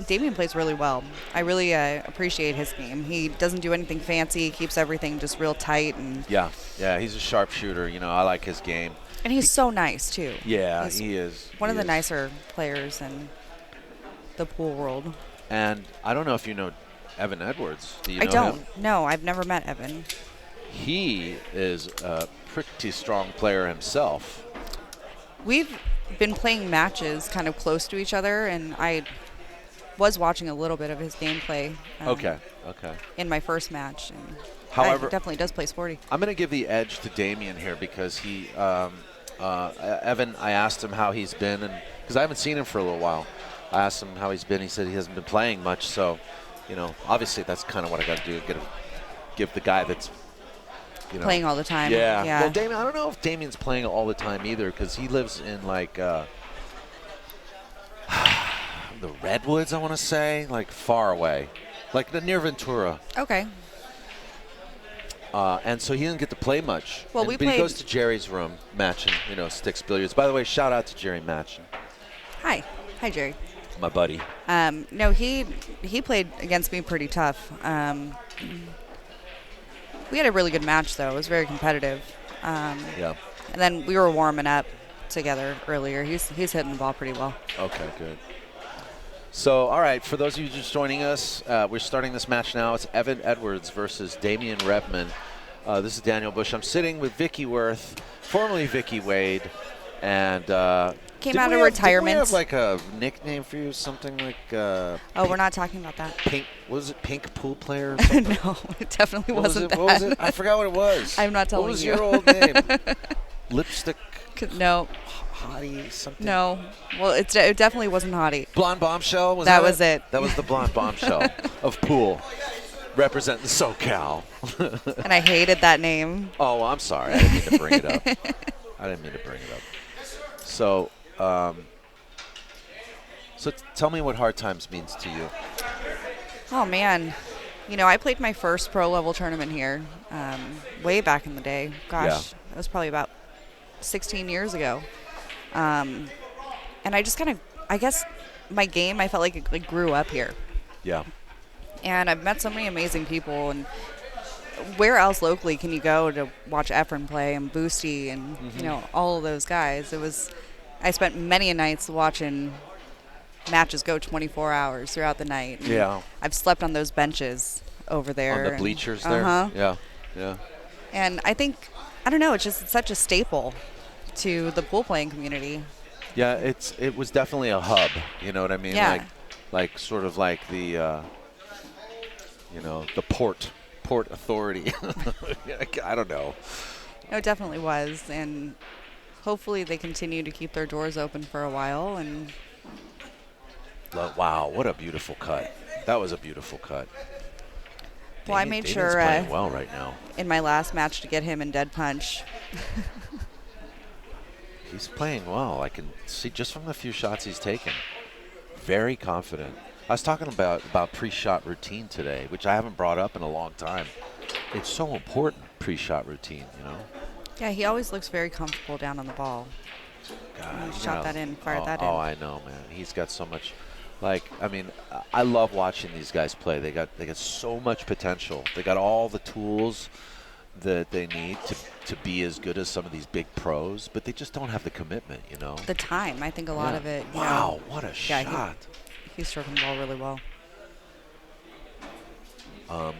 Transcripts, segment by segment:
Damian plays really well. I really appreciate his game. He doesn't do anything fancy. He keeps everything just real tight. And yeah, he's a sharpshooter. You know, I like his game. And he's so nice, too. Yeah, he is. One of the nicer players in the pool world. And I don't know if you know Evan Edwards. Do you know I don't. him? No, I've never met Evan. He is a pretty strong player himself. We've been playing matches kind of close to each other, and I was watching a little bit of his gameplay. Okay. In my first match. And However, he definitely does play sporty. I'm going to give the edge to Damian here because he, Evan, I asked him how he's been, and because I haven't seen him for a little while. I asked him how he's been. He said he hasn't been playing much. So, you know, obviously that's kind of what I got to do. Give the guy that's, you know, playing all the time. Yeah. Yeah. Well, Damian, I don't know if Damian's playing all the time either because he lives in like the Redwoods, I want to say, like far away, like near Ventura. Okay. And so he didn't get to play much. Well, but he goes to Jerry's room, matching, you know, sticks billiards. By the way, shout out to Jerry Matching. Hi, Jerry. My buddy. No, he played against me pretty tough. We had a really good match, though. It was very competitive. Yeah. And then we were warming up together earlier. He's hitting the ball pretty well. Okay, good. So, all right, for those of you just joining us, we're starting this match now. It's Evan Edwards versus Damian REBMAN. This is Daniel Busch. I'm sitting with Vicki Wirth, formerly Vicki Wade, and came out of retirement. Did we have like a nickname for you, something like? Oh, we're not talking about that. Pink. Was it Pink Pool Player? Or something? No, it definitely wasn't that. What was it? I forgot what it was. I'm not telling you. What was your old name? Lipstick. No. Hottie something. No. Well, it definitely wasn't Hottie. Blonde Bombshell. That was it. That was the Blonde Bombshell of pool, representing SoCal. And I hated that name. Oh, I'm sorry. I didn't mean to bring it up. So, tell me what Hard Times means to you. Oh, man. You know, I played my first pro level tournament here way back in the day. Gosh, that was probably about 16 years ago. And I just kind of, I guess my game, I felt like it grew up here. Yeah. And I've met so many amazing people. And where else locally can you go to watch Efren play and Boosty and, you know, all of those guys? I spent many nights watching matches go 24 hours throughout the night. And yeah. I've slept on those benches over there. On the bleachers there? Uh-huh. Yeah. And I think, I don't know, it's just such a staple to the pool playing community. Yeah, it was definitely a hub, you know what I mean? Yeah. Like sort of like the, you know, the port authority. I don't know. No, it definitely was. And hopefully they continue to keep their doors open for a while. And wow, what a beautiful cut. That was a beautiful cut. Well, I made sure playing well right now. In my last match to get him in dead punch. He's playing well. I can see just from the few shots he's taken. Very confident. I was talking about pre-shot routine today, which I haven't brought up in a long time. It's so important, pre-shot routine, you know? Yeah, he always looks very comfortable down on the ball. God, He shot that in, fired that in. Oh, I know, man. He's got so much. Like, I mean, I love watching these guys play. They got so much potential. They got all the tools that they need to be as good as some of these big pros, but they just don't have the commitment, you know? The time, I think a lot of it. Wow, what a shot. He's stroking the ball really well. I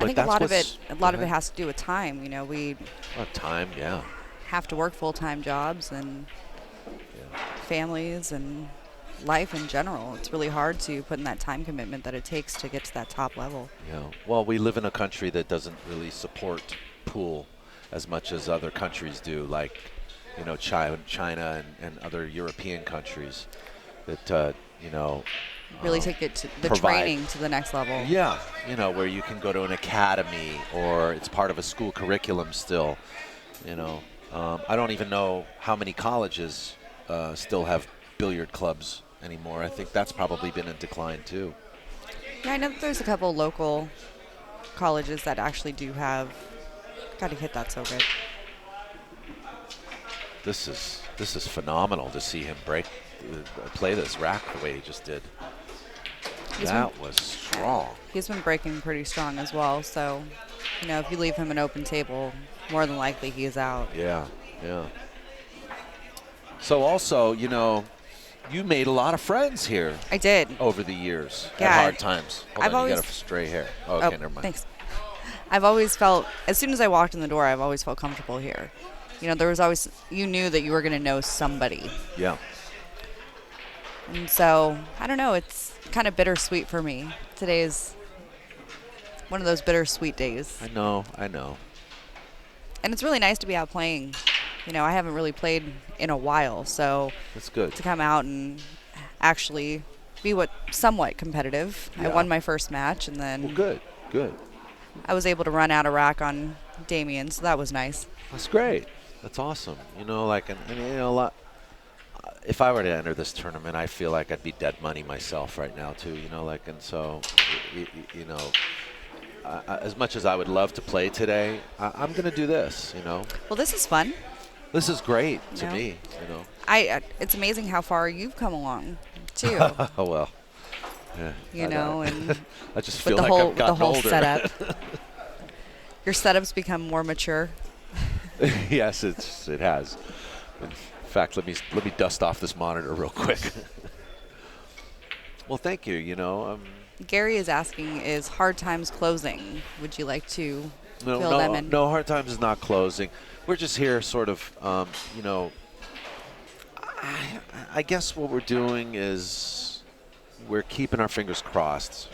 think a lot of it has to do with time. You know, we time, yeah. have to work full-time jobs and families and life in general. It's really hard to put in that time commitment that it takes to get to that top level. Yeah. Well, we live in a country that doesn't really support pool as much as other countries do, like, you know, China and other European countries that, you know, really take it to the training to the next level. Yeah, you know, where you can go to an academy or it's part of a school curriculum still, you know. I don't even know how many colleges still have billiard clubs anymore. I think that's probably been in decline too. Yeah, I know that there's a couple local colleges that actually do have. Got to hit that so good. This is phenomenal to see him play this rack the way he just did. That was strong. He's been breaking pretty strong as well. So, you know, if you leave him an open table, more than likely he's out. Yeah, yeah. So also, you know, you made a lot of friends here. I did. Over the years at Yeah. Hard Times. Hold on, you got a stray hair. Oh, okay, never mind. Thanks. I've always felt, as soon as I walked in the door, I've always felt comfortable here. You know, there was always, you knew that you were going to know somebody. Yeah. And so, I don't know, it's kind of bittersweet for me. Today is one of those bittersweet days. I know. And it's really nice to be out playing. You know, I haven't really played in a while, so that's good. To come out and actually be somewhat competitive. Yeah. I won my first match, and then good. I was able to run out a rack on Damian, so that was nice. That's great. That's awesome. You know, like, and you know, a lot. If I were to enter this tournament, I feel like I'd be dead money myself right now too. You know, like, and so, you know, as much as I would love to play today, I'm going to do this. You know. Well, this is fun. This is great to me. You know. It's amazing how far you've come along, too. Oh well. Yeah, you know, and I just feel like I've gotten the whole older. setup. Your setup's become more mature. Yes, it has. In fact, let me dust off this monitor real quick. Well, thank you. You know, Gary is asking, is Hard Times closing? Would you like to fill them in? No, Hard Times is not closing. We're just here, sort of. You know, I guess what we're doing is we're keeping our fingers crossed.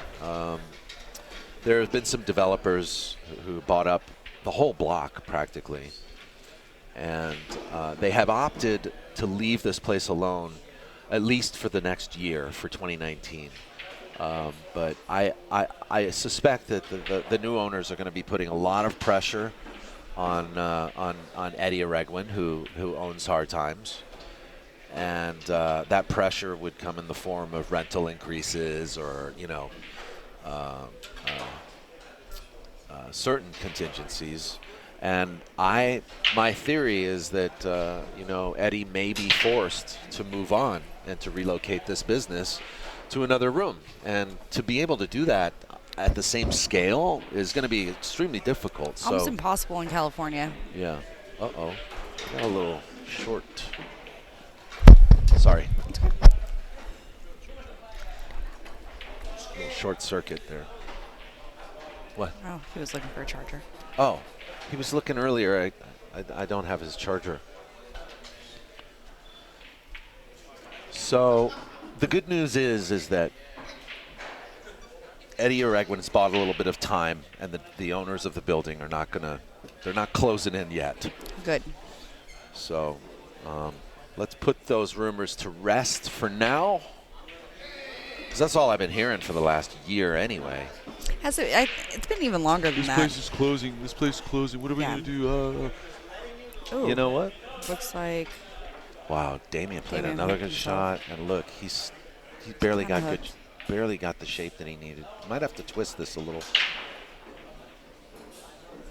There have been some developers who bought up the whole block practically, and they have opted to leave this place alone, at least for the next year, for 2019. But I suspect that the new owners are going to be putting a lot of pressure on Eddie REBMAN, who owns Hard Times. And that pressure would come in the form of rental increases or, you know, certain contingencies. And my theory is that, you know, Eddie may be forced to move on and to relocate this business to another room. And to be able to do that at the same scale is going to be extremely difficult. Almost impossible in California. Yeah. Uh-oh. Got a little short. Sorry. A little short circuit there. What? Oh, he was looking for a charger. Oh, he was looking earlier. I don't have his charger. So the good news is that Eddie REBMAN's bought a little bit of time, and the owners of the building are they're not closing in yet. Good. So let's put those rumors to rest for now. Because that's all I've been hearing for the last year anyway. It's been even longer than that. This place is closing. What are we going to do? You know what? Looks like. Wow, Damian played another good shot. And look, he barely got the shape that he needed. Might have to twist this a little.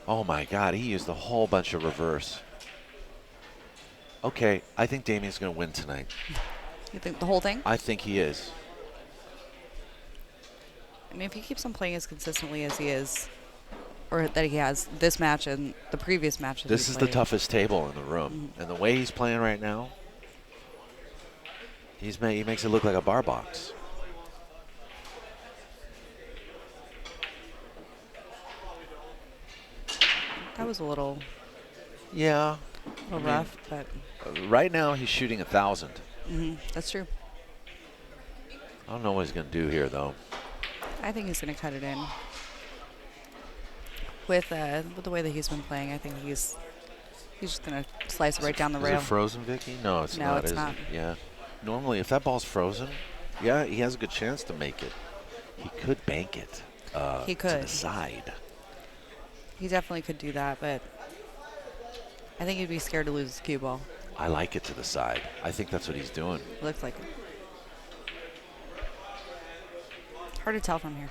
Oh my God, he used a whole bunch of reverse. Okay, I think Damian's going to win tonight. You think the whole thing? I think he is. I mean, if he keeps on playing as consistently as he is, or that he has this match and the previous matches. This is the toughest table in the room. And the way he's playing right now, he makes it look like a bar box. That was a little. Yeah. A little rough, but. Right now, he's shooting 1,000. That's true. I don't know what he's going to do here, though. I think he's going to cut it in. With the way that he's been playing, I think he's just going to slice it right down the rail. Is it frozen, Vicki? No, it's not. No, it's not. Yeah. Normally, if that ball's frozen, yeah, he has a good chance to make it. He could bank it. He could. To the side. He definitely could do that, but I think he'd be scared to lose his cue ball. I like it to the side. I think that's what he's doing. Looks like it. Hard to tell from here.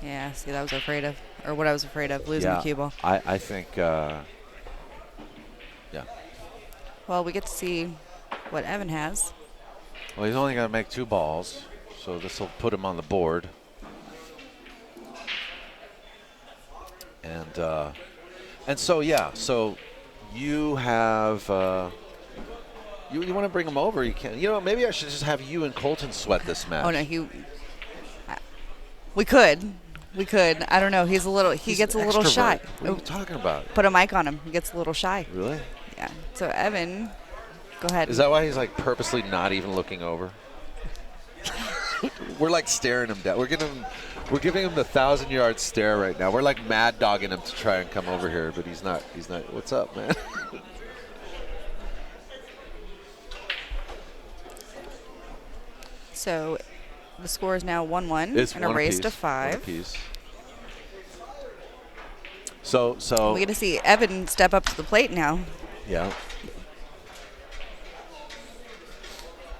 Yeah, see, that was afraid of, or what I was afraid of, losing the cue ball. I think, yeah. Well, we get to see what Evan has. Well, he's only got to make 2 balls, so this will put him on the board. And so yeah, so you have you want to bring him over? You can. You know, maybe I should just have you and Colton sweat this match. Oh no, we could. I don't know. He gets a little shy. What are you talking about? Put a mic on him. He gets a little shy. Really? Yeah. So Evan, go ahead. Is that why he's like purposely not even looking over? We're like staring him down. We're giving him the 1,000-yard stare right now. We're like mad dogging him to try and come over here, but he's not. What's up, man? So the score is now 1-1 It's and a race to 5. So we get to see Evan step up to the plate now. Yeah.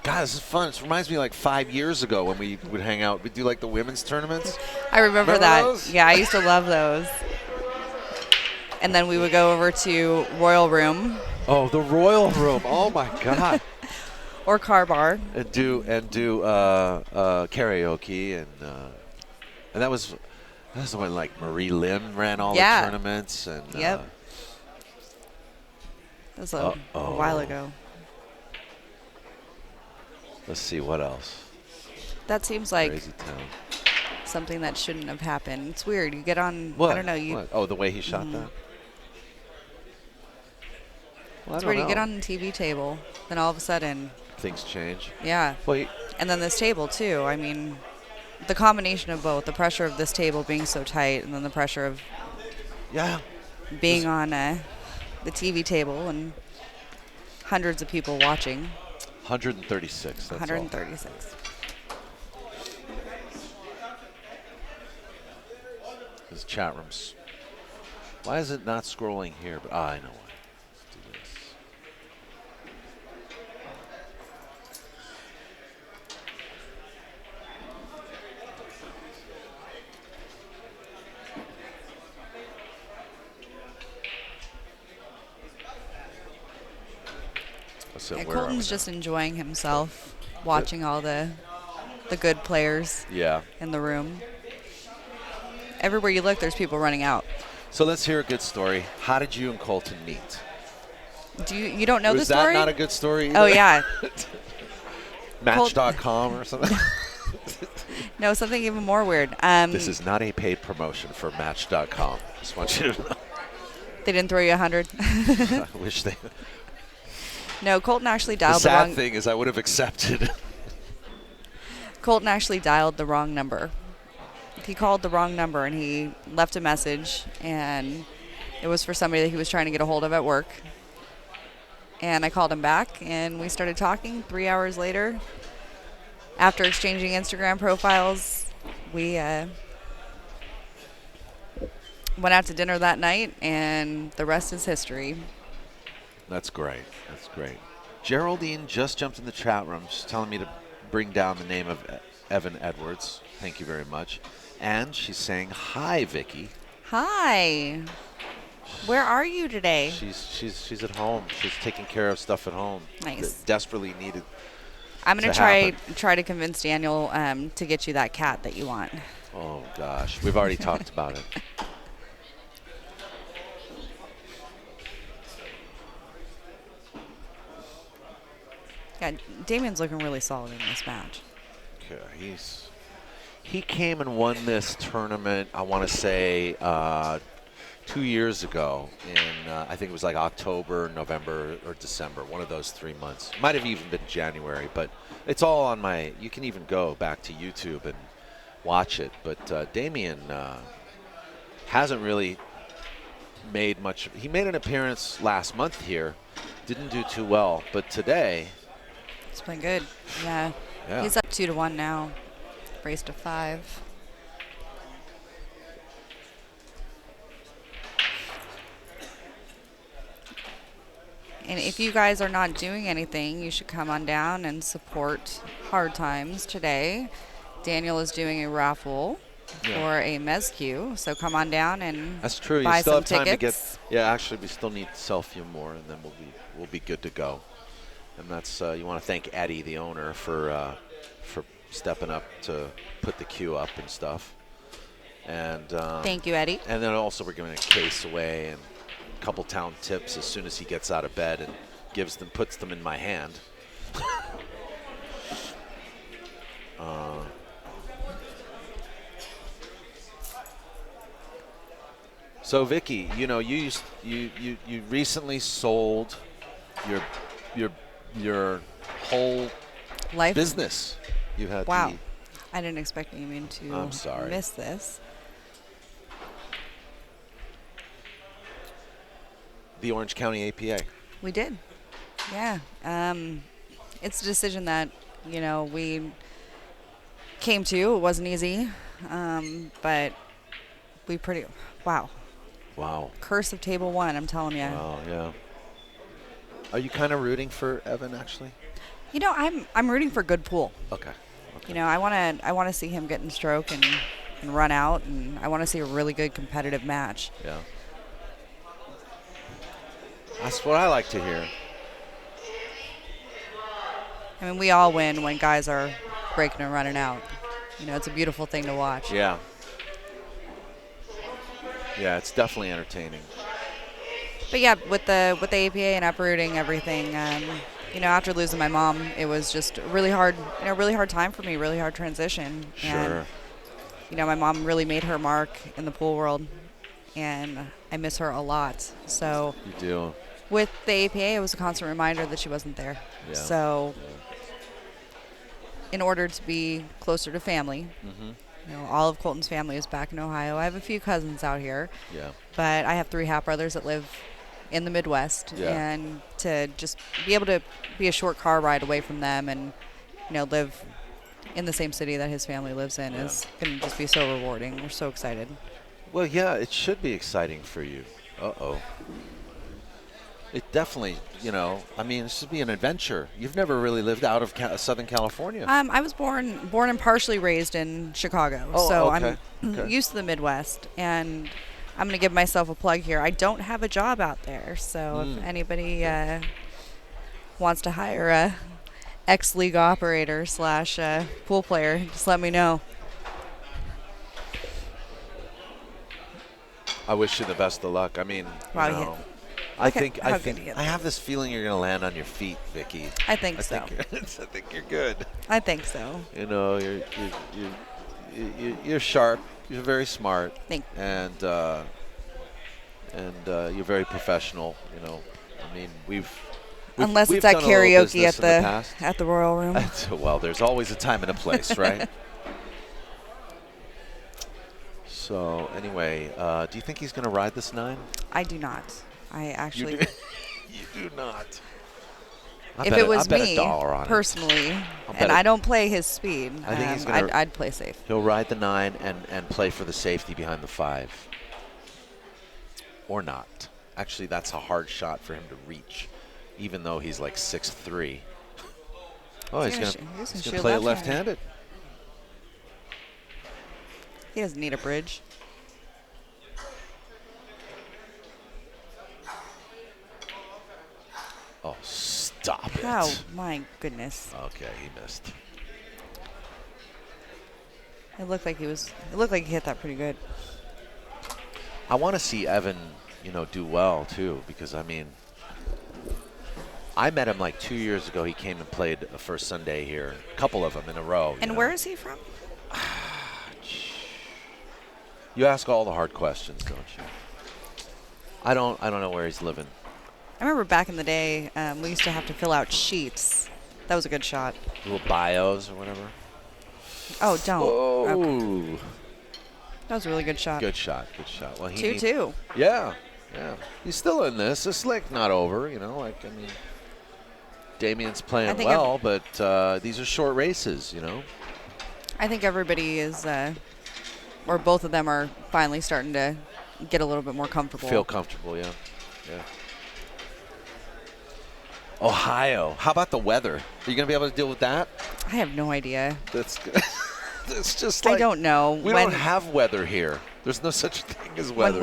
God, this is fun. It reminds me of like 5 years ago when we would hang out. We'd do like the women's tournaments. I remember that. Those? Yeah, I used to love those. And then we would go over to Royal Room. Oh, the Royal Room. Oh my God. Or Car Bar. And do karaoke and that was when like Marie Lim ran all the tournaments and. Yep. That was a while ago. Let's see what else. That seems like Crazy town. something that shouldn't have happened. It's weird. You get on. What? I don't know. What? Oh, the way he shot that. Well, it's weird. You get on the TV table, then all of a sudden. Things change. Yeah. Well, and then this table too. I mean, the combination of both, the pressure of this table being so tight, and then the pressure of being on the TV table and hundreds of people watching. 136. That's 136. His chat rooms. Why is it not scrolling here? But I know why. Let's do this. Yeah, Colton's just enjoying himself, watching all the good players in the room. Everywhere you look, there's people running out. So let's hear a good story. How did you and Colton meet? You don't know the story? Was that not a good story either? Oh, yeah. Match.com or something? No, something even more weird. This is not a paid promotion for Match.com. Just want you to know. They didn't throw you 100? I wish they... No, Colton actually dialed the wrong... sad thing is I would have accepted. Colton actually dialed the wrong number. He called the wrong number, and he left a message, and it was for somebody that he was trying to get a hold of at work. And I called him back, and we started talking. 3 hours later, after exchanging Instagram profiles, we went out to dinner that night, and the rest is history. That's great. That's great. Geraldine just jumped in the chat room. She's telling me to bring down the name of Evan Edwards. Thank you very much. And she's saying, hi, Vicki. Hi. Where are you today? She's at home. She's taking care of stuff at home. Nice. That desperately needed. I'm going to try to convince Daniel to get you that cat that you want. Oh, gosh. We've already talked about it. Yeah, Damian's looking really solid in this match. Okay, he came and won this tournament, I want to say, 2 years ago in, I think it was like October, November, or December, one of those 3 months. Might have even been January, but it's all on my, you can even go back to YouTube and watch it. But Damian hasn't really made much. He made an appearance last month here, didn't do too well, but today. It's been good, yeah. He's up 2-1 now, race to 5. And if you guys are not doing anything, you should come on down and support Hard Times today. Daniel is doing a raffle for a mezcue, so come on down and that's true. Buy you still some have time tickets. to get. Yeah, actually, we still need to sell a few more, and then we'll be good to go. And that's you want to thank Eddie, the owner, for stepping up to put the queue up and stuff. And thank you, Eddie. And then also we're giving a case away and a couple town tips as soon as he gets out of bed and puts them in my hand. So Vicki, you know, you recently sold your whole Life business. You had wow. I didn't expect you to I'm sorry. miss this. The Orange County APA. We did. Yeah. It's a decision that, you know, we came to. It wasn't easy. But we wow. Wow. Curse of table one, I'm telling you. Wow, yeah. Are you kind of rooting for Evan, actually? You know, I'm rooting for good pool. Okay. You know, I want to see him get in stroke and run out, and I want to see a really good competitive match. Yeah. That's what I like to hear. I mean, we all win when guys are breaking and running out. You know, it's a beautiful thing to watch. Yeah. Yeah, it's definitely entertaining. But yeah, with the APA and uprooting everything, you know, after losing my mom, it was just really hard time for me, really hard transition. Sure. And, you know, my mom really made her mark in the pool world, and I miss her a lot. So You do. with the APA, it was a constant reminder that she wasn't there. Yeah. So in order to be closer to family, you know, all of Colton's family is back in Ohio. I have a few cousins out here. Yeah. But I have 3 half brothers that live in the Midwest, and to just be able to be a short car ride away from them and, you know, live in the same city that his family lives in is going to just be so rewarding. We're so excited. Well, yeah, it should be exciting for you. Uh-oh. It definitely, you know, I mean, it should be an adventure. You've never really lived out of Southern California. I was born and partially raised in Chicago, so okay. I'm used to the Midwest, and I'm going to give myself a plug here. I don't have a job out there, so if anybody wants to hire a ex-league operator / pool player, just let me know. I wish you the best of luck. I mean, Wow, you know, I have this feeling you're going to land on your feet, Vicki. I think so. I think you're good. I think so. You know, you're sharp. You're very smart. Thank you. And you're very professional. You know, I mean, unless we've it's at done a little karaoke at the Royal Room. Well, there's always a time and a place, right? So anyway, do you think he's going to ride this 9? I do not. I actually. You do not. If it was me $1 personally, and I don't play his speed, I think I'd play safe. He'll ride the 9 and play for the safety behind the 5. Or not. Actually, that's a hard shot for him to reach, even though he's like 6'3". Oh, he's going to play it left-handed. He doesn't need a bridge. Oh, stop it. Oh, my goodness. Okay, he missed. It looked like he hit that pretty good. I want to see Evan, you know, do well, too, because, I mean, I met him like 2 years ago. He came and played the first Sunday here, a couple of them in a row. And where is he from? You ask all the hard questions, don't you? I don't know where he's living. I remember back in the day, we used to have to fill out sheets. That was a good shot. Little bios or whatever. Oh, don't. Oh. Okay. That was a really good shot. Good shot. Well, 2-2. Yeah. He's still in this. It's like not over, you know. Like, I mean, Damian's playing well, but these are short races, you know. I think everybody is, or both of them are finally starting to get a little bit more comfortable. Feel comfortable, yeah. Ohio. How about the weather? Are you going to be able to deal with that? I have no idea. That's good. It's just like, I don't know. We don't have weather here. There's no such thing as weather.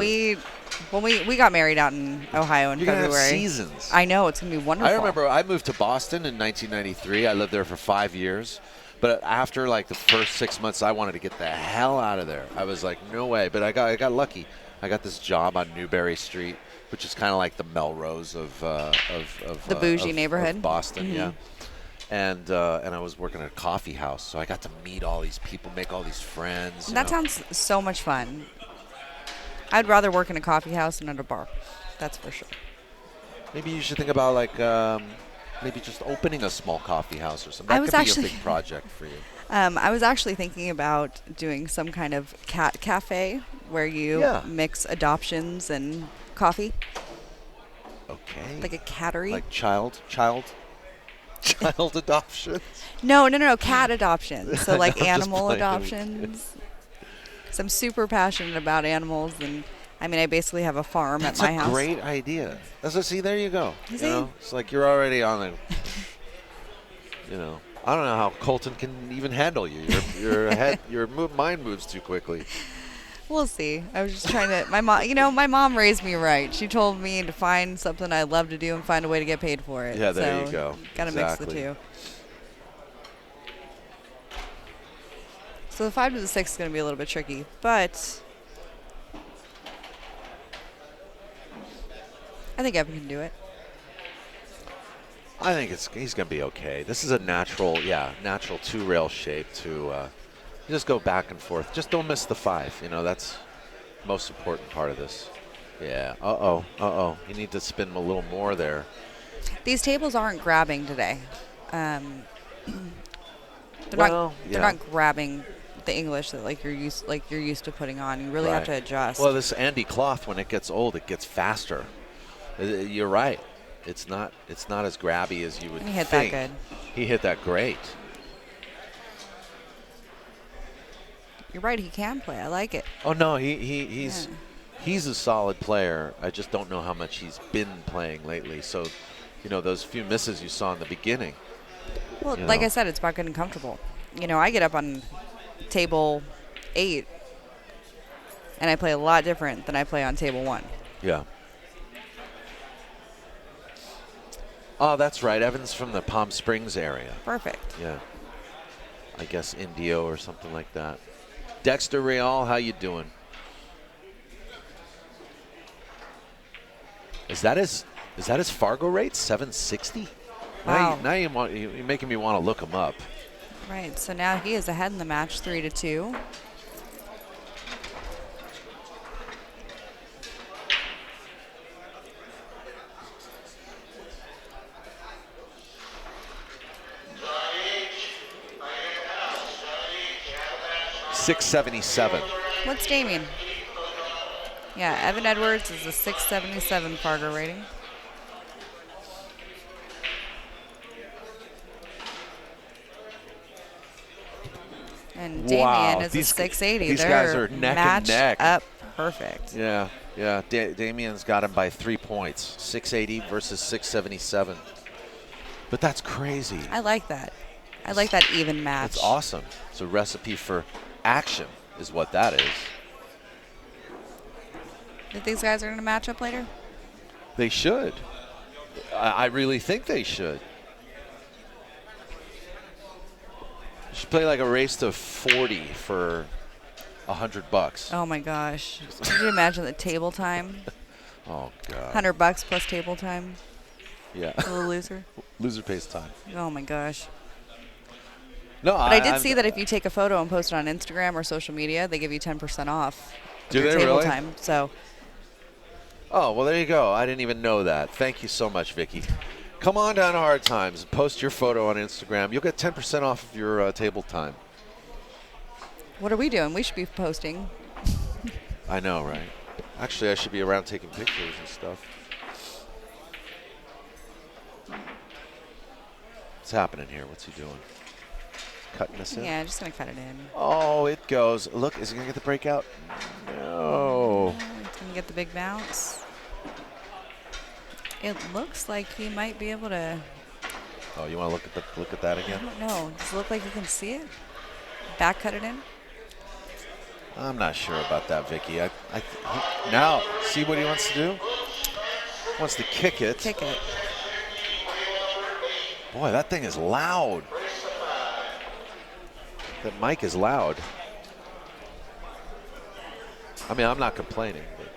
When we got married out in Ohio in You're February. Gonna have seasons. I know, it's going to be wonderful. I remember I moved to Boston in 1993. I lived there for 5 years. But after like the first 6 months, I wanted to get the hell out of there. I was like, no way. But I got lucky. I got this job on Newberry Street, which is kind of like the Melrose of the bougie neighborhood of Boston. Yeah. And I was working at a coffee house, so I got to meet all these people, make all these friends. That sounds so much fun. I'd rather work in a coffee house than at a bar. That's for sure. Maybe you should think about like maybe just opening a small coffee house or something. That could be a big project for you. I was actually thinking about doing some kind of cat cafe where you mix adoptions and coffee. Okay. Like a cattery. Like child adoptions? No, cat adoptions. So like animal adoptions. Because I'm super passionate about animals, and I mean, I basically have a farm at my house. That's a great idea. See, there you go. You know, it's like you're already on the. I don't know how Colton can even handle you. Your mind moves too quickly. We'll see. I was just trying to. My mom raised me right. She told me to find something I love to do and find a way to get paid for it. Yeah, there you go. Got to mix the two. So the 5 to the 6 is going to be a little bit tricky, but I think Evan can do it. I think he's going to be okay. This is a natural 2-rail shape to just go back and forth. Just don't miss the 5. That's the most important part of this. Yeah. You need to spin a little more there. These tables aren't grabbing today. They're not grabbing the English that you're used to putting on. You really have to adjust. Well, this Andy cloth, when it gets old, it gets faster. You're right. It's not as grabby as you would think. He hit that good. He hit that great. You're right. He can play. I like it. Oh no, he's a solid player. I just don't know how much he's been playing lately. So, those few misses you saw in the beginning. Well, like I said, it's about getting comfortable. I get up on table 8, and I play a lot different than I play on table 1. Yeah. Oh, that's right. Evan's from the Palm Springs area. Perfect. Yeah. I guess Indio or something like that. Dexter Real, how you doing? Is that his Fargo rate? 760? Wow. Now you're making me want to look him up. Right. So now he is ahead in the match 3-2. .677. What's Damian? Yeah, Evan Edwards is a 677 Fargo rating. And Damian is a 680. These guys are neck and neck. Up perfect. Yeah. Damian's got him by 3 points. 680 versus 677. But that's crazy. I like that. I like that even match. It's awesome. It's a recipe for action is what that is. Think these guys are going to match up later? They should. I really think they should. You should play like a race to 40 for $100. Oh my gosh! Could you imagine the table time? Oh god. $100 plus table time. Yeah. For the loser. Loser pays time. Oh my gosh. No, but I did see that if you take a photo and post it on Instagram or social media, they give you 10% off. Do they table really? Time. So. Oh well, there you go. I didn't even know that. Thank you so much, Vicki. Come on down to Hard Times and post your photo on Instagram. You'll get 10% off of your table time. What are we doing? We should be posting. I know, right? Actually, I should be around taking pictures and stuff. What's happening here? What's he doing? Cutting this in? Yeah, just going to cut it in. Oh, it goes. Look, is he going to get the breakout? No. He's going to get the big bounce. It looks like he might be able to. Oh, you want to look at that again? I don't know. Does it look like you can see it? Back cut it in? I'm not sure about that, Vicki. Now, see what he wants to do? Wants to kick it. Kick it. Boy, that thing is loud. That mic is loud. I mean, I'm not complaining. But.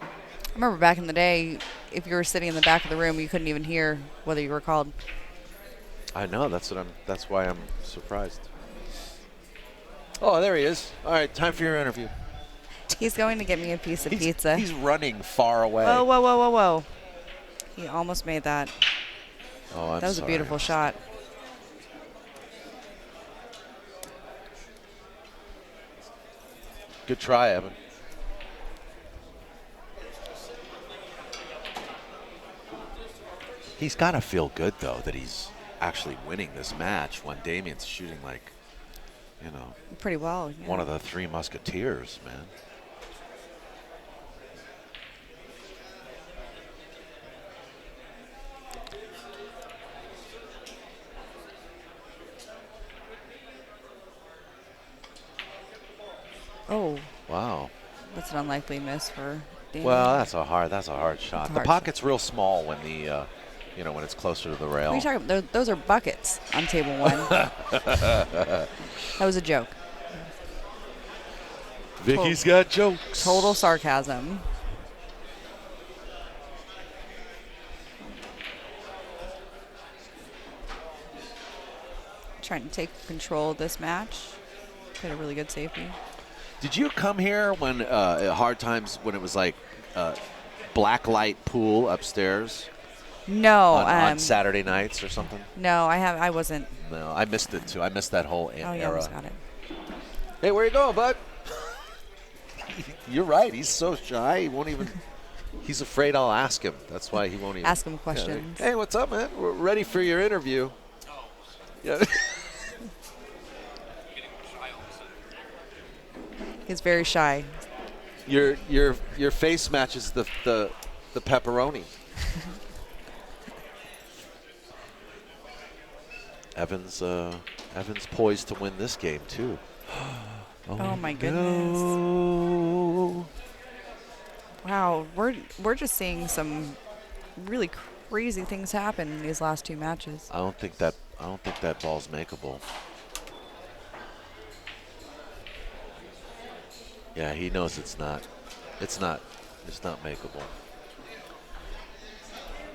I remember back in the day, if you were sitting in the back of the room, you couldn't even hear whether you were called. I know. That's why I'm surprised. Oh, there he is. All right, time for your interview. He's going to get me a piece of pizza. He's running far away. Whoa, whoa, whoa, whoa, whoa. He almost made that. Oh, I'm That was sorry. a beautiful shot. Good try, Evan. He's got to feel good, though, that he's actually winning this match when Damian's shooting like, you know, pretty well. Yeah. One of the Three Musketeers, man. Oh. Wow. That's an unlikely miss for Damian. Well, that's a hard shot. The hard pocket's real small when when it's closer to the rail. What are you talking about? Those are buckets on table one. That was a joke. Vicki's got jokes. Total sarcasm. Trying to take control of this match. Had a really good safety. Did you come here when at Hard Times when it was like black light pool upstairs? No. On Saturday nights or something? No, I wasn't. No, I missed it too. I missed that whole era. Oh, you almost got it. Hey, where you going, bud? You're right. He's so shy. He won't even. He's afraid I'll ask him. That's why he won't even. Ask him questions. Hey, what's up, man? We're ready for your interview. Yeah. He's very shy. Your face matches the pepperoni. Evans poised to win this game too. Oh my goodness. No. Wow, we're just seeing some really crazy things happen in these last two matches. I don't think that ball's makeable. Yeah, he knows it's not. It's not makeable.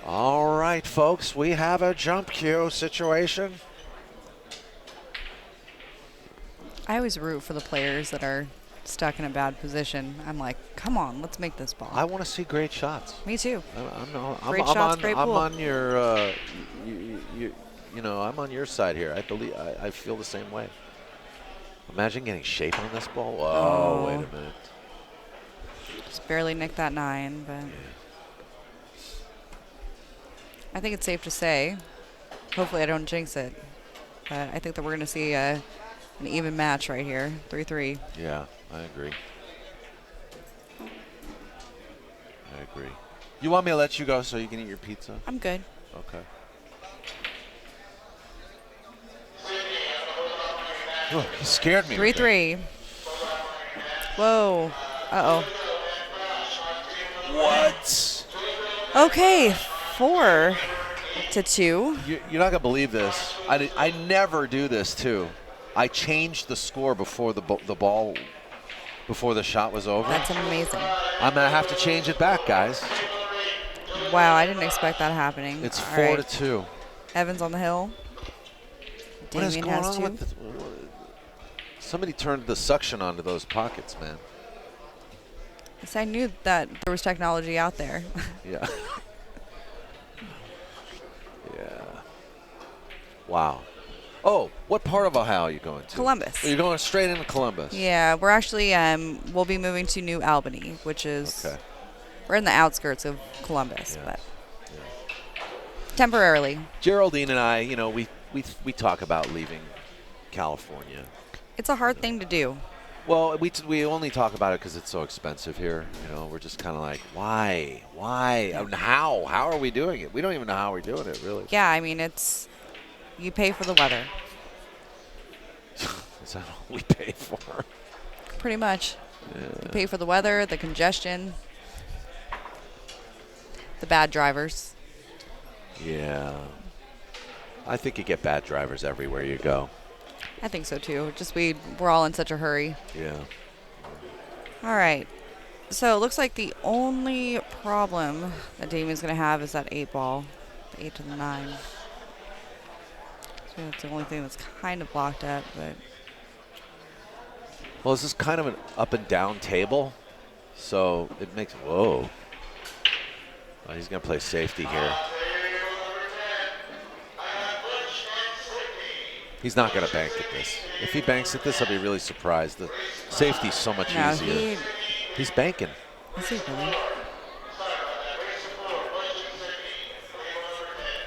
All right, folks, we have a jump cue situation. I always root for the players that are stuck in a bad position. I'm like, come on, let's make this ball. I want to see great shots. Me too. I'm on your, I'm on your side here. I feel the same way. Imagine getting shape on this ball. Whoa, wait a minute. Just barely nicked that 9, but I think it's safe to say, hopefully I don't jinx it, but I think that we're going to see an even match right here, 3-3. Yeah, I agree. You want me to let you go so you can eat your pizza? I'm good. Okay. Oh, he scared me. 3-3. Whoa. Uh-oh. What? Okay, 4-2. You're not going to believe this. I never do this, too. I changed the score before the ball, before the shot was over. That's amazing. I'm going to have to change it back, guys. Wow, I didn't expect that happening. It's All 4-2. Right. Evans on the hill. What is Damian going has on 2. with somebody turned the suction onto those pockets, man. Yes, I knew that there was technology out there. Yeah. Yeah. Wow. Oh, what part of Ohio are you going to? Columbus. You're going straight into Columbus. Yeah, we're actually we'll be moving to New Albany, which is we're in the outskirts of Columbus, but temporarily. Geraldine and I, we talk about leaving California. It's a hard thing to do. Well, we only talk about it because it's so expensive here. We're just kind of like, why? I mean, how are we doing it? We don't even know how we're doing it, really. Yeah, I mean, you pay for the weather. Is that all we pay for? Pretty much. Yeah. You pay for the weather, the congestion, the bad drivers. Yeah. I think you get bad drivers everywhere you go. I think so too. Just we're all in such a hurry. Yeah. All right. So it looks like the only problem that Damian's going to have is that 8 ball, the 8 to the 9. So that's the only thing that's kind of blocked up. But Well, this is kind of an up and down table, so it makes, whoa. Oh, he's going to play safety here. He's not going to bank at this. If he banks at this, I'll be really surprised. The safety's so much easier. He's banking. Is he really?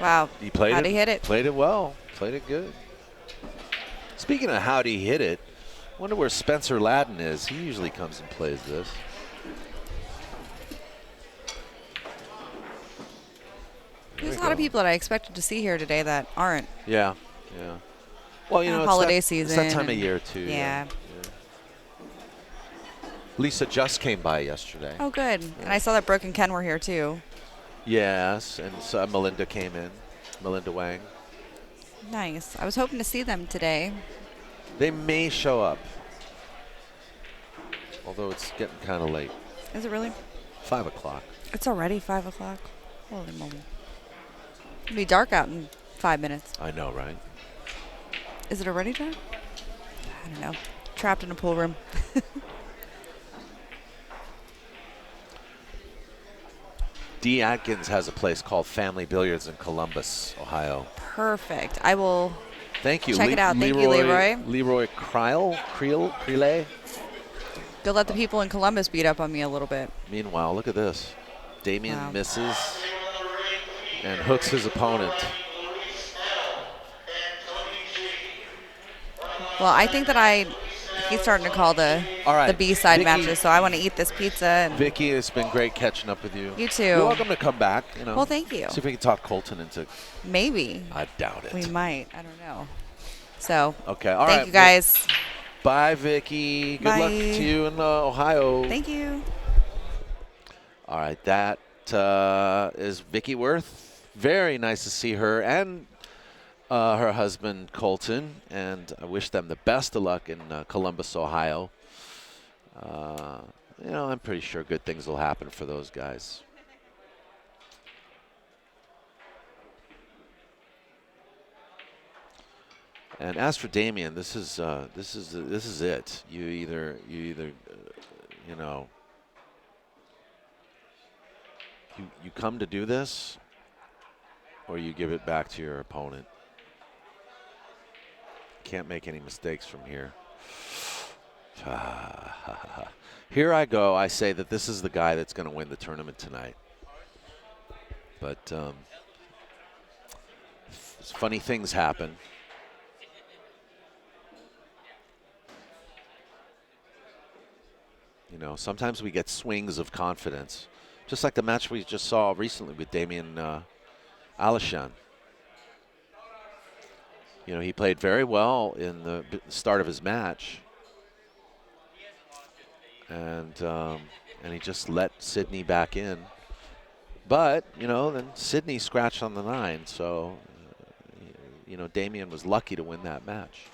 Wow. He played How'd he hit it? Played it well. Played it good. Speaking of how'd he hit it, I wonder where Spencer Ladden is. He usually comes and plays this. There's a lot of people that I expected to see here today that aren't. Yeah, yeah. Well, you know, holiday it's season. that time of year, too. Yeah. Lisa just came by yesterday. Oh, good. And I saw that Brooke and Ken were here, too. Yes, and so Melinda came in. Melinda Wang. Nice. I was hoping to see them today. They may show up. Although it's getting kind of late. Is it really? 5 o'clock. It's already 5 o'clock. Holy moly. It'll be dark out in 5 minutes. I know, right? Is it already dark? I don't know. Trapped in a pool room. Dee Atkins has a place called Family Billiards in Columbus, Ohio. Perfect. I will Thank you. check it out. Thank you, Leroy. Leroy Creel. Go let the people in Columbus beat up on me a little bit. Meanwhile, look at this. Damian misses and hooks his opponent. Well, I think that he's starting to call the B-side matches, so I want to eat this pizza. And Vicki, it's been great catching up with you. You too. You're welcome to come back. You know. Well, thank you. See if we can talk Colton into. Maybe. I doubt it. We might. I don't know. So. Okay. All right. Thank you, guys. Bye, Vicki. Good luck to you in Ohio. Thank you. All right. That is Vicki Wirth. Very nice to see her and her husband, Colton. And I wish them the best of luck in Columbus, Ohio. You know, I'm pretty sure good things will happen for those guys. And as for Damian, this is it. You either you know, you come to do this, or you give it back to your opponent. Can't make any mistakes from here. Here I go. I say that this is the guy that's going to win the tournament tonight. But funny things happen. You know, sometimes we get swings of confidence, just like the match we just saw recently with Damian Alishan. You know, he played very well in the start of his match, and he just let Sydney back in. But you know, then Sydney scratched on the 9, so you know, Damian was lucky to win that match.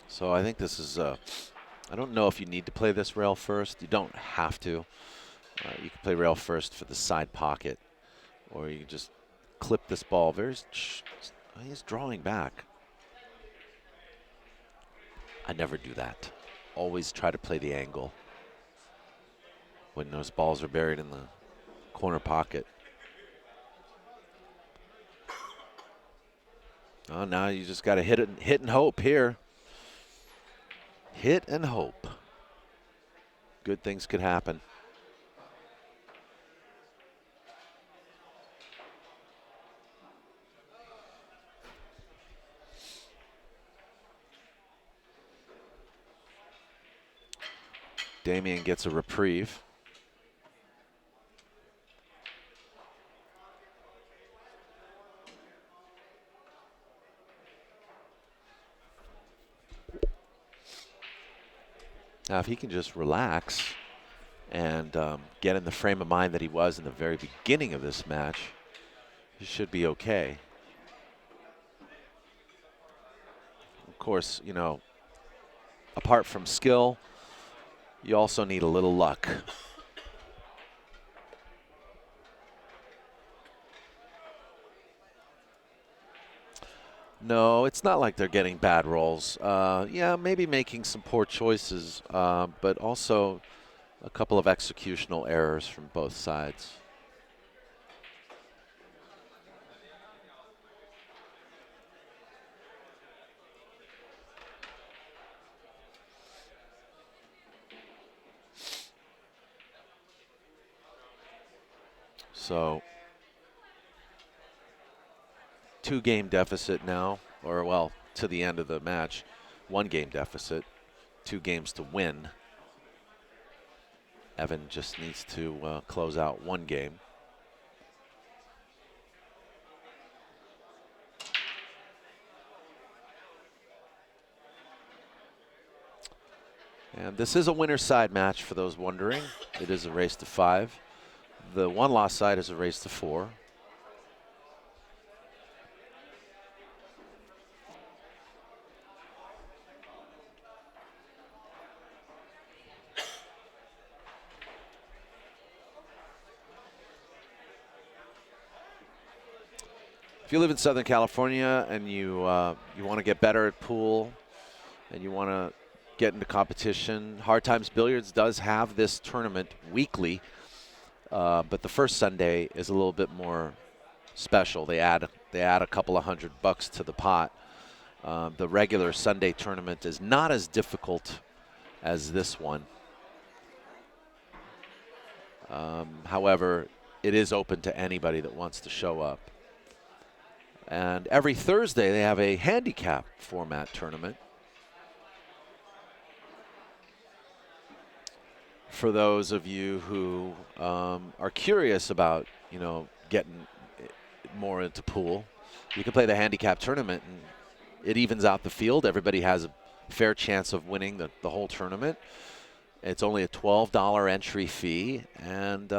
So I think this is, I don't know if you need to play this rail first. You don't have to. You can play rail first for the side pocket, or you can just clip this ball. He's drawing back. I never do that. Always try to play the angle when those balls are buried in the corner pocket. Oh, now you just got to hit and hope here. Hit and hope. Good things could happen. Damian gets a reprieve. Now, if he can just relax and get in the frame of mind that he was in the very beginning of this match, he should be okay. Of course, you know, apart from skill, you also need a little luck. No, it's not like they're getting bad rolls. Yeah, maybe making some poor choices, but also a couple of executional errors from both sides. So, 2-game deficit now, or well, to the end of the match. 1-game deficit, 2 games to win. Evan just needs to close out 1 game. And this is a winner's side match for those wondering. It is a race to 5. The 1-loss side is a race to 4. If you live in Southern California and you want to get better at pool and you want to get into competition, Hard Times Billiards does have this tournament weekly, but the first Sunday is a little bit more special. They add a couple of $100 to the pot. The regular Sunday tournament is not as difficult as this one. However, it is open to anybody that wants to show up. And every Thursday they have a handicap format tournament. For those of you who are curious about, you know, getting more into pool, you can play the handicap tournament and it evens out the field. Everybody has a fair chance of winning the whole tournament. It's only a $12 entry fee, and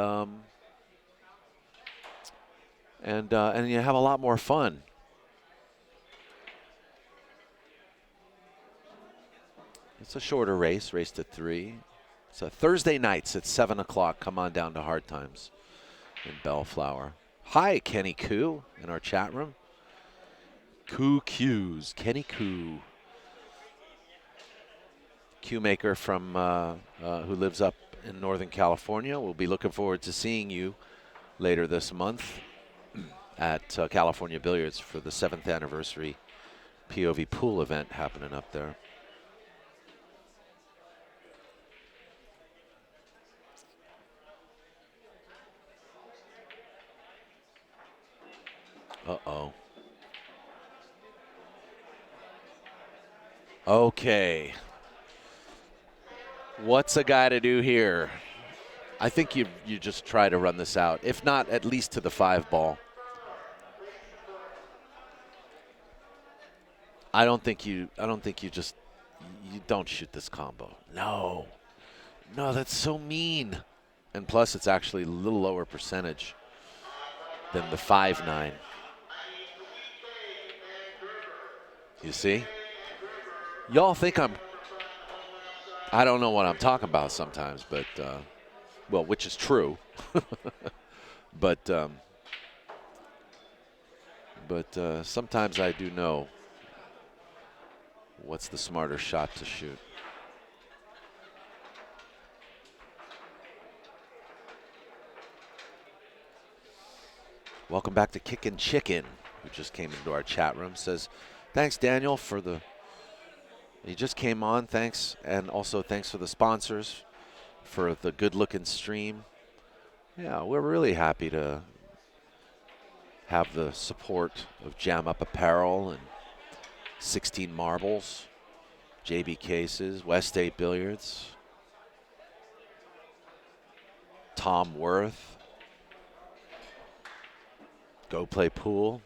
you have a lot more fun. It's a shorter race to 3. So Thursday nights at 7 o'clock. Come on down to Hard Times in Bellflower. Hi, Kenny Koo in our chat room. Koo Q's, Kenny Koo. Cue maker from who lives up in Northern California. We'll be looking forward to seeing you later this month at California Billiards for the 7th anniversary POVPOOL event happening up there. Uh-oh. Okay. What's a guy to do here? I think you just try to run this out. If not, at least to the 5 ball. I don't think you don't shoot this combo. No, that's so mean. And plus, it's actually a little lower percentage than the 5-9. You see? Y'all think I don't know what I'm talking about sometimes, but, well, which is true. but sometimes I do know what's the smarter shot to shoot. Welcome back to Kickin' Chicken, who just came into our chat room. Says, thanks, Daniel, for the... He just came on, thanks. And also thanks for the sponsors for the good-looking stream. Yeah, we're really happy to have the support of Jam Up Apparel and 16 Marbles, JB Cases, West 8 Billiards. Tom Wirth. Go Play Pool.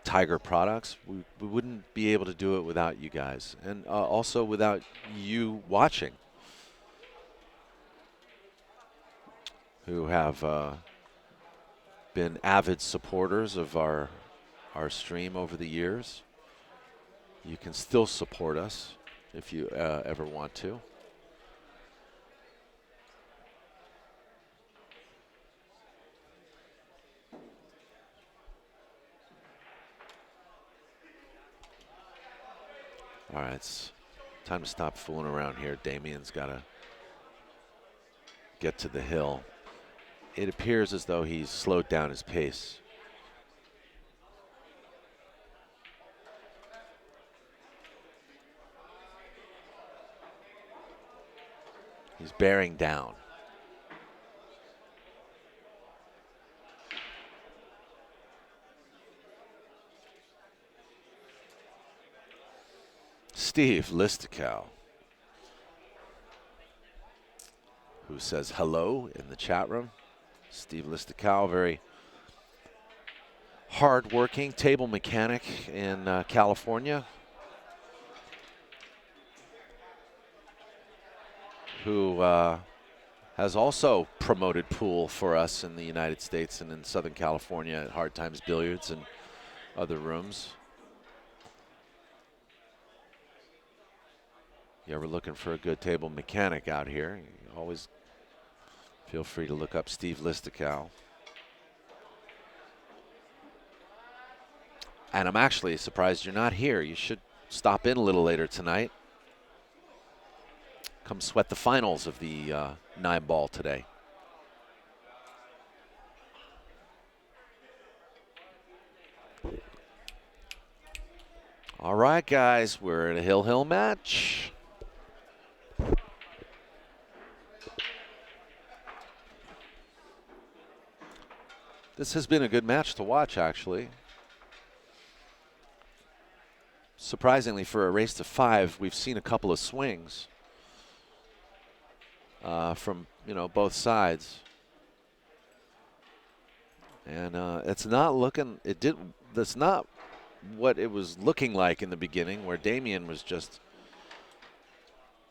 Tiger Products. We wouldn't be able to do it without you guys, and also without you watching, who have been avid supporters of our stream over the years. You can still support us if you ever want to. All right, it's time to stop fooling around here. Damian's got to get to the hill. It appears as though he's slowed down his pace. He's bearing down. Steve Listicow, who says hello in the chat room. Steve Listicow, very hard-working table mechanic in California, who has also promoted pool for us in the United States and in Southern California at Hard Times Billiards and other rooms. You ever looking for a good table mechanic out here, you always feel free to look up Steve Listicow. And I'm actually surprised you're not here. You should stop in a little later tonight. Come sweat the finals of the 9-ball today. All right, guys, we're in a hill match. This has been a good match to watch, actually. Surprisingly, for a race to 5, we've seen a couple of swings from both sides, and it's not looking. That's not what it was looking like in the beginning, where Damian was just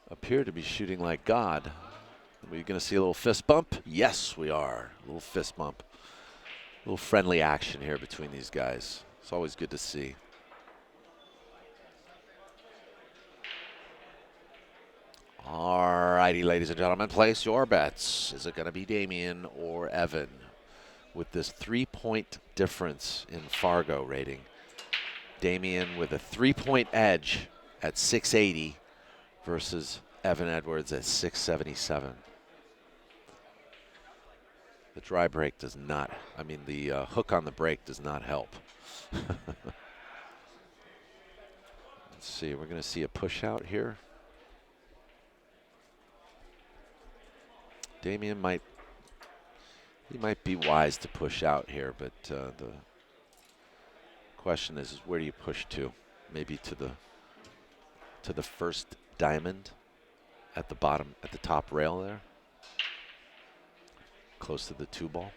appeared to be shooting like God. Are we going to see a little fist bump? Yes, we are. A little fist bump. A little friendly action here between these guys. It's always good to see. All righty, ladies and gentlemen, place your bets. Is it going to be Damian or Evan? With this 3-point difference in Fargo rating. Damian with a 3-point edge at 680 versus Evan Edwards at 677. The dry brake does not, the hook on the brake does not help. Let's see, we're going to see a push out here. Damian might be wise to push out here, but the question is where do you push to? Maybe to the first diamond at the bottom, at the top rail there, close to the 2-ball.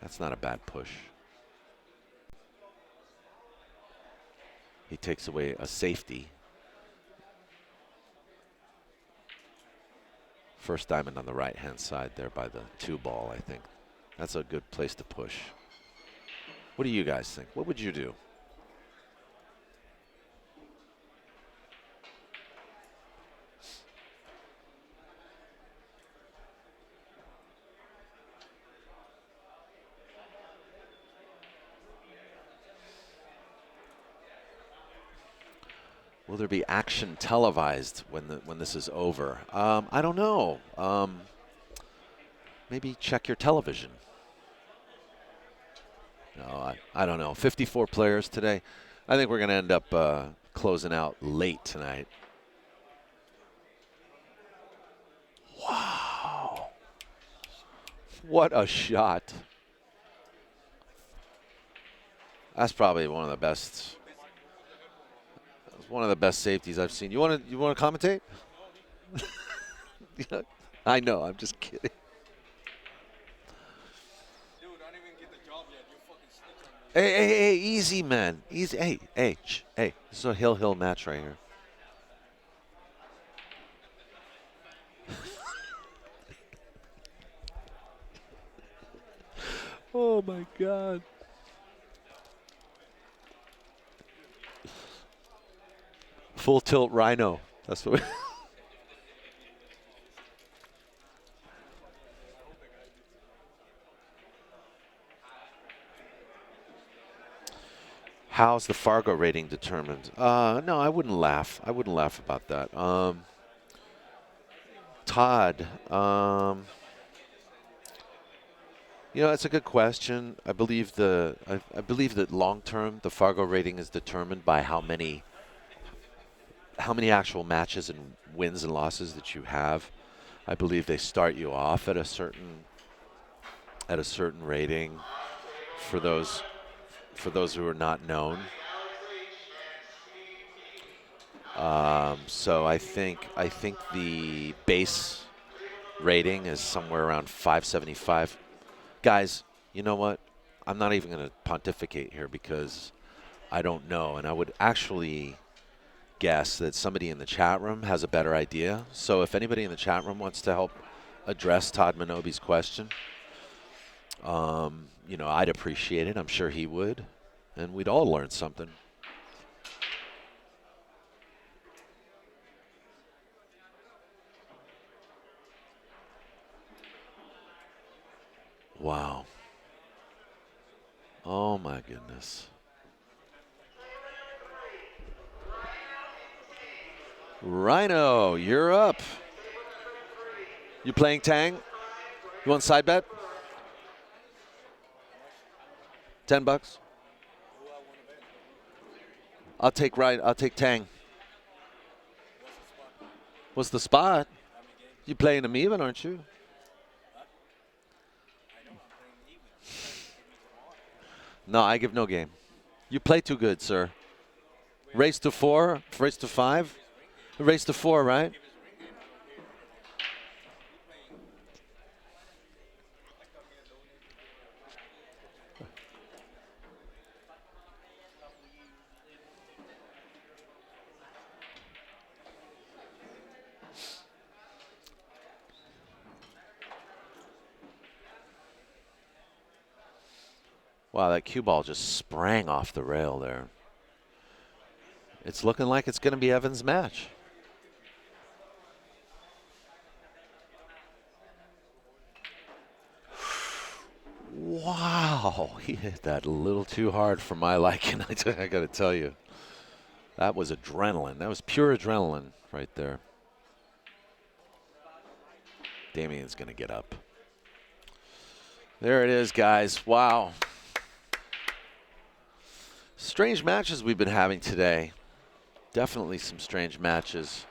That's not a bad push. He takes away a safety. First diamond on the right-hand side there by the 2-ball, I think. That's a good place to push. What do you guys think? What would you do? Will there be action televised when this is over? I don't know. Maybe check your television. No, I don't know. 54 players today. I think we're going to end up closing out late tonight. Wow. What a shot. That's probably one of the best. It's one of the best safeties I've seen. You want to commentate? I know. I'm just kidding. Dude, I don't even get the job yet. You fucking snitch on me. Hey, easy, man. Easy. Hey. This is a hill match right here. Oh, my God. Full tilt rhino. That's what we How's the Fargo rating determined? No, I wouldn't laugh. I wouldn't laugh about that. Todd, it's a good question. I believe that long term the Fargo rating is determined by how many actual matches and wins and losses that you have. I believe they start you off at a certain rating for those who are not known. So I think the base rating is somewhere around 575. Guys, you know what? I'm not even going to pontificate here because I don't know, and I would actually guess that somebody in the chat room has a better idea. So if anybody in the chat room wants to help address Todd Minobi's question, I'd appreciate it. I'm sure he would, and we'd all learn something. Wow. Oh, my goodness. Rhino, you're up. You playing Tang? You want side bet? $10. I'll take Tang. What's the spot? You playing him even, aren't you? No, I give no game. You play too good, sir. Race to 4, race to 5, race to 4, right? Wow, that cue ball just sprang off the rail there. It's looking like it's going to be Evan's match. Wow, he hit that a little too hard for my liking. I got to tell you. That was adrenaline. That was pure adrenaline right there. Damian's going to get up. There it is, guys. Wow. Strange matches we've been having today. Definitely some strange matches.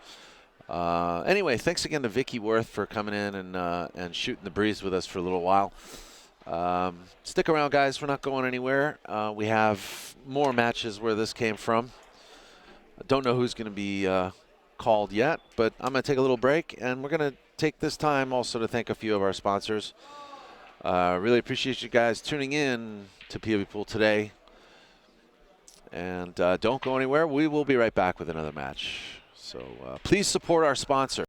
Anyway, thanks again to Vicki Wirth for coming in and shooting the breeze with us for a little while. Stick around, guys. We're not going anywhere. We have more matches where this came from. I don't know who's going to be called yet, but I'm going to take a little break, and we're going to take this time also to thank a few of our sponsors. Really appreciate you guys tuning in to POVPOOL today. And don't go anywhere. We will be right back with another match. So please support our sponsor.